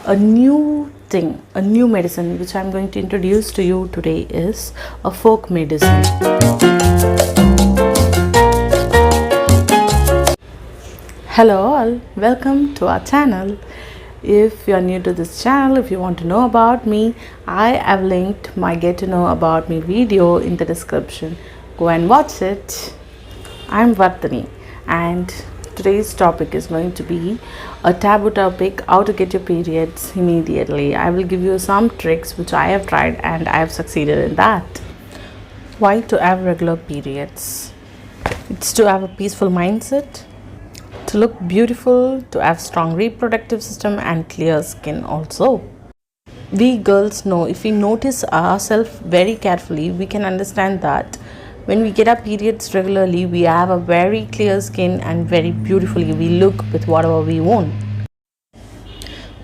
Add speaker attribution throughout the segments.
Speaker 1: A new thing, a new medicine which I'm going to introduce to you today is a folk medicine. Hello all, welcome to our channel. If you are new to this channel, if you want to know about me, I have linked my get to know about me video in the description. Go and watch it. I'm Vardhani and today's topic is going to be a taboo topic, how to get your periods immediately. I will give you some tricks which I have tried and I have succeeded in that. Why to have regular periods? It's to have a peaceful mindset, to look beautiful, to have strong reproductive system and clear skin also. We girls know, if we notice ourselves very carefully, we can understand that when we get our periods regularly, we have a very clear skin and very beautifully we look with whatever we want.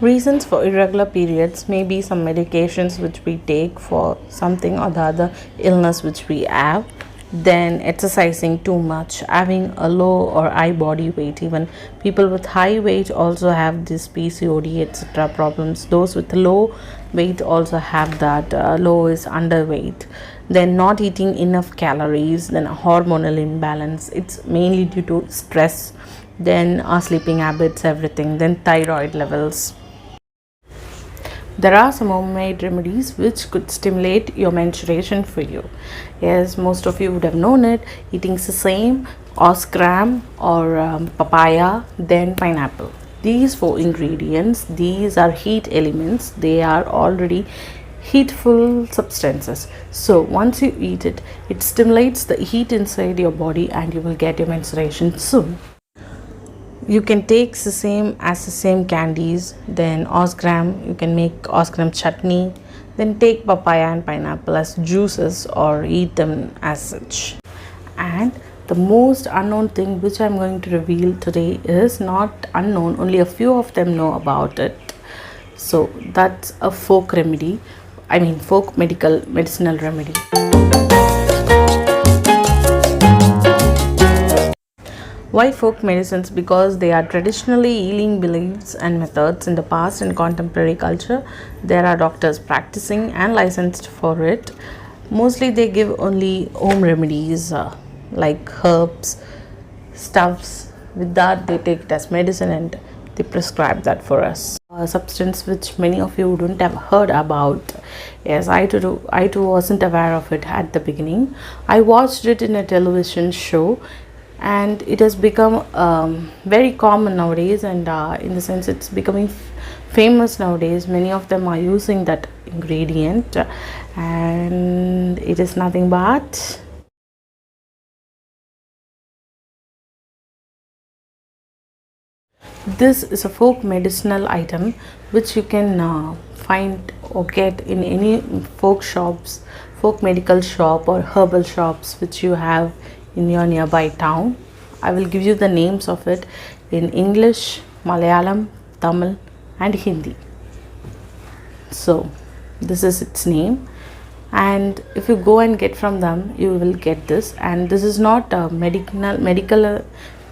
Speaker 1: Reasons for irregular periods may be some medications which we take for something or the other illness which we have, then exercising too much, having a low or high body weight. Even people with high weight also have this PCOD etc problems. Those with low weight also have that. Low is underweight, then not eating enough calories, then hormonal imbalance. It's mainly due to stress, then our sleeping habits, everything, then thyroid levels. There are some homemade remedies which could stimulate your menstruation for you. Yes, most of you would have known it. Eating sesame or scram or papaya, then pineapple. These four ingredients, these are heat elements. They are already heatful substances. So once you eat it, it stimulates the heat inside your body and you will get your menstruation soon. You can take sesame as sesame candies, then osgram, you can make osgram chutney, then take papaya and pineapple as juices or eat them as such. And the most unknown thing which I'm going to reveal today is not unknown, only a few of them know about it. So that's a folk remedy, folk medicinal remedy. Why folk medicines? Because they are traditionally healing beliefs and methods in the past and contemporary culture. There are doctors practicing and licensed for it. Mostly they give only home remedies like herbs, stuffs. With that they take it as medicine and they prescribe that for us. A substance which many of you wouldn't have heard about. Yes, I too wasn't aware of it at the beginning. I watched it in a television show and it has become very common nowadays, and in the sense it's becoming famous nowadays. Many of them are using that ingredient and it is nothing but this is a folk medicinal item which you can find or get in any folk shops, folk medical shop or herbal shops which you have in your nearby town. I will give you the names of it in English, Malayalam, Tamil and Hindi. So this is its name, and if you go and get from them you will get this. And this is not a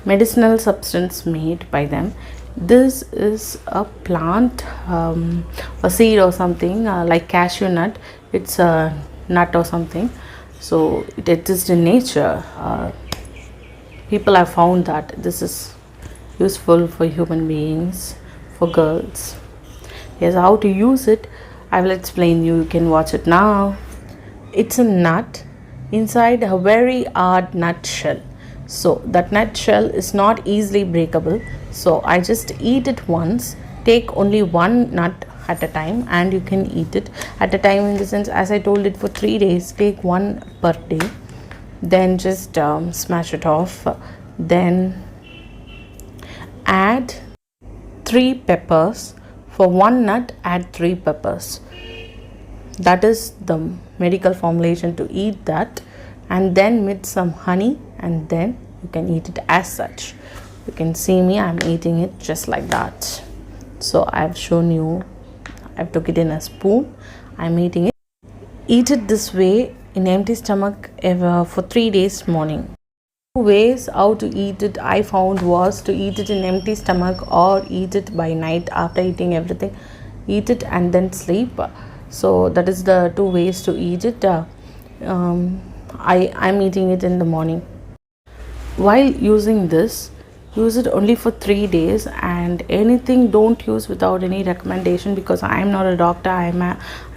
Speaker 1: medicinal substance made by them. This is a plant, a seed or something, like cashew nut. It's a nut or something, so it exists in nature. People have found that this is useful for human beings, for girls. Yes, how to use it I will explain you. You can watch it now. It's a nut inside a very hard nut shell. So that nut shell is not easily breakable. So I just eat it once. Take only one nut at a time and you can eat it at a time, in the sense, as I told it, for 3 days. Take one per day. Then just smash it off. Then add 3 peppers. For 1 nut, add 3 peppers. That is the medical formulation to eat that. And then mix some honey and then you can eat it as such. You can see me, I'm eating it just like that. So I've shown you, I've took it in a spoon, I'm eating it. Eat it this way in empty stomach for 3 days morning. Ways how to eat it I found was to eat it in empty stomach or eat it by night after eating everything. eat it and then sleep. So that is the two ways to eat it. I'm eating it in the morning. While using this, use it only for 3 days, and anything don't use without any recommendation, because I'm not a doctor. I'm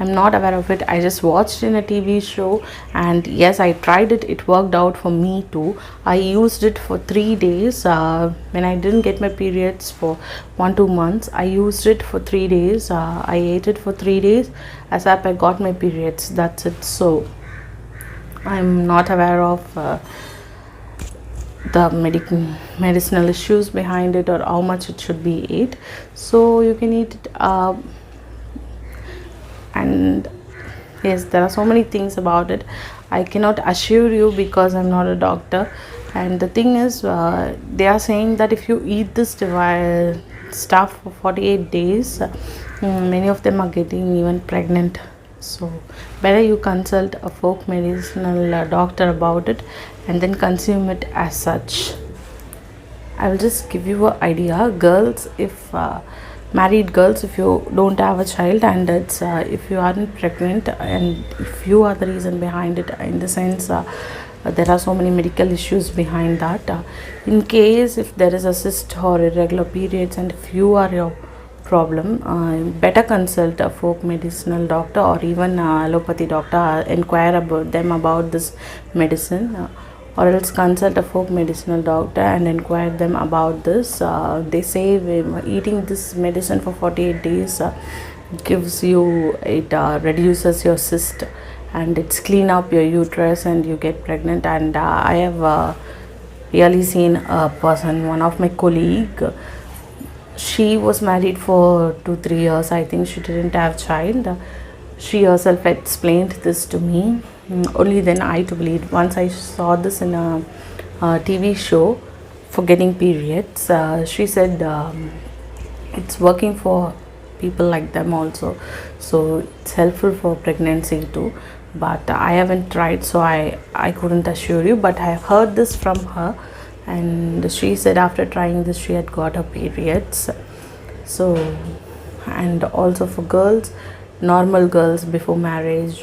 Speaker 1: not aware of it. I just watched in a TV show, and yes, I tried it. It worked out for me too. I used it for 3 days when I didn't get my periods for 1-2 months. I used it for 3 days. I ate it for 3 days. As up, I got my periods. That's it. So I'm not aware of the medicinal issues behind it, or how much it should be ate. So you can eat it, and yes, there are so many things about it. I cannot assure you because I'm not a doctor. And the thing is, they are saying that if you eat this stuff for 48 days, many of them are getting even pregnant. So better you consult a folk medicinal doctor about it, and then consume it as such. I will just give you an idea. Girls, if married girls, if you don't have a child, and it's if you aren't pregnant, and if you are the reason behind it, in the sense there are so many medical issues behind that. In case if there is a cyst or irregular periods, and if you are your problem, better consult a folk medicinal doctor, or even allopathy doctor. Inquire about them about this medicine, or else consult a folk medicinal doctor and inquire them about this. They say eating this medicine for 48 days gives you, it reduces your cyst, and it's clean up your uterus, and you get pregnant. And I have really seen a person, one of my colleague. She was married for 2-3 years. I think she didn't have child. She herself explained this to me. Only then I to believe. Once I saw this in a TV show for getting periods. She said it's working for people like them also. So it's helpful for pregnancy too. But I haven't tried, so I couldn't assure you. But I have heard this from her. And she said after trying this, she had got her periods. So, and also for girls, normal girls before marriage,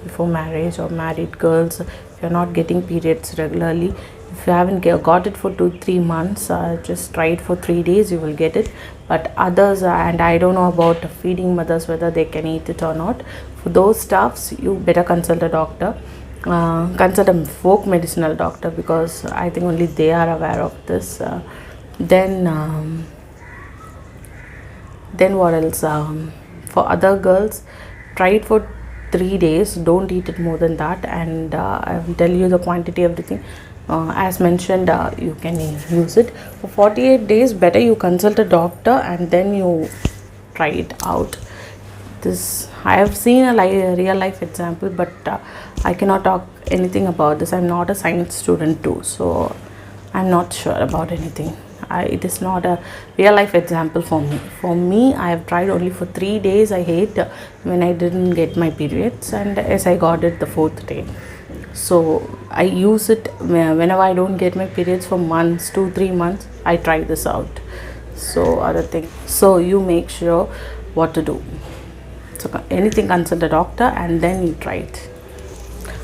Speaker 1: before marriage, or married girls, if you're not getting periods regularly, if you haven't got it for 2-3 months, just try it for 3 days, you will get it. But others, and I don't know about feeding mothers, whether they can eat it or not. For those stuffs, you better consult a doctor. Consult a folk medicinal doctor, because I think only they are aware of this. Then what else? For other girls, try it for 3 days. Don't eat it more than that, and I will tell you the quantity, everything. As mentioned, you can use it for 48 days. Better you consult a doctor, and then you try it out. This I have seen a real life example, but I cannot talk anything about this. I'm not a science student too, so I'm not sure about anything. It is not a real life example for me. For me, I have tried only for 3 days. I hate when I didn't get my periods, and as I got it the 4th day. So I use it whenever I don't get my periods for months, 2-3 months. I try this out. So other thing. So you make sure what to do. So anything, consult a doctor, and then you try it.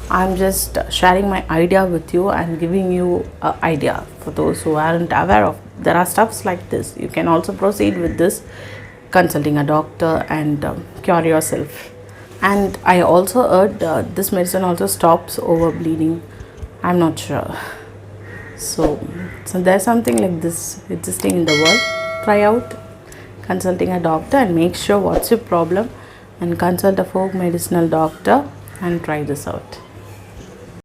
Speaker 1: I'm just sharing my idea with you and giving you an idea for those who aren't aware of. There are stuffs like this. You can also proceed with this, consulting a doctor, and cure yourself. And I also heard this medicine also stops over bleeding. I'm not sure. So there's something like this existing in the world. Try out consulting a doctor, and make sure what's your problem, and consult a folk medicinal doctor, and try this out.